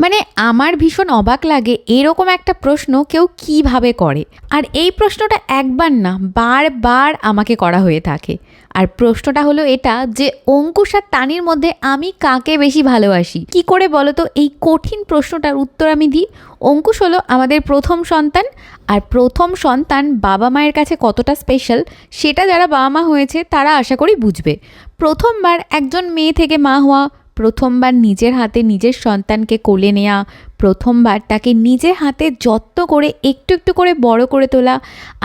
মানে আমার ভীষণ অবাক লাগে এরকম একটা প্রশ্ন কেউ কিভাবে করে। আর এই প্রশ্নটা একবার না বারবার আমাকে করা হয়ে থাকে। আর প্রশ্নটা হলো এটা যে অঙ্কুশ আর তানির মধ্যে আমি কাকে বেশি ভালোবাসি। কি করে বলো তো এই কঠিন প্রশ্নটার উত্তর আমি দিই। অঙ্কুশ হলো আমাদের প্রথম সন্তান, আর প্রথম সন্তান বাবা মায়ের কাছে কতটা স্পেশাল সেটা যারা বাবা মা হয়েছে তারা আশা করি বুঝবে। প্রথমবার একজন মেয়ে থেকে মা হওয়া, প্রথমবার নিজের হাতে নিজের সন্তানকে কোলে নেওয়া, প্রথমবার তাকে নিজের হাতে যত্ন করে একটু একটু করে বড় করে তোলা,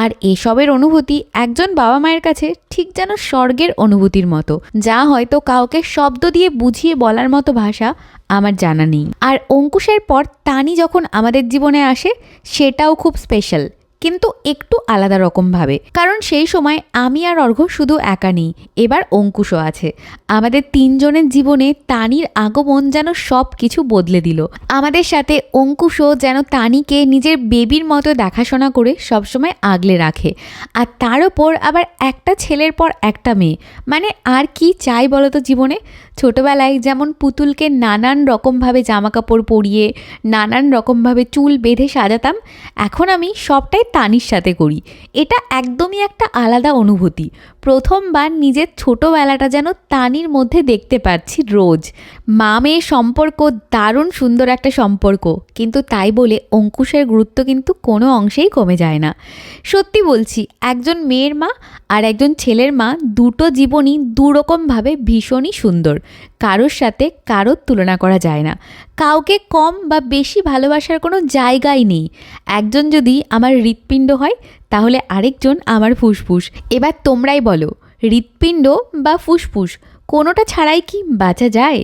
আর এসবের অনুভূতি একজন বাবা মায়ের কাছে ঠিক যেন স্বর্গের অনুভূতির মতো, যা হয়তো কাউকে শব্দ দিয়ে বুঝিয়ে বলার মতো ভাষা আমার জানা নেই। আর অঙ্কুশের পর তানি যখন আমাদের জীবনে আসে সেটাও খুব স্পেশাল, কিন্তু একটু আলাদা রকমভাবে। কারণ সেই সময় আমি আর অর্ঘ্য শুধু একা নেই, এবার অঙ্কুশও আছে। আমাদের তিনজনের জীবনে তানির আগমন যেন সব কিছু বদলে দিল। আমাদের সাথে অঙ্কুশও যেন তানিকে নিজের বেবির মতো দেখাশোনা করে সবসময় আগলে রাখে। আর তার ওপর আবার একটা ছেলের পর একটা মেয়ে, মানে আর কি চাই বলো তো জীবনে। ছোটোবেলায় যেমন পুতুলকে নানান রকমভাবে জামাকাপড় পরিয়ে নানান রকমভাবে চুল বেঁধে সাজাতাম, এখন আমি সবটাই তানির সাথে করি। এটা একদমই একটা আলাদা অনুভূতি। প্রথমবার নিজের ছোটোবেলাটা যেন তানির মধ্যে দেখতে পাচ্ছি রোজ। মা মেয়ের সম্পর্ক দারুণ সুন্দর একটা সম্পর্ক, কিন্তু তাই বলে অঙ্কুশের গুরুত্ব কিন্তু কোনো অংশেই কমে যায় না। সত্যি বলছি, একজন মেয়ের মা আর একজন ছেলের মা দুটো জীবনই দুরকমভাবে ভীষণই সুন্দর। কারোর সাথে কারোর তুলনা করা যায় না। কাউকে কম বা বেশি ভালোবাসার কোনো জায়গাই নেই। একজন যদি আমার হৃৎপিণ্ড হয় তাহলে আরেকজন আমার ফুসফুস। এবার তোমরাই বলো, হৃৎপিণ্ড বা ফুসফুস কোনোটা ছাড়াই কি বাঁচা যায়?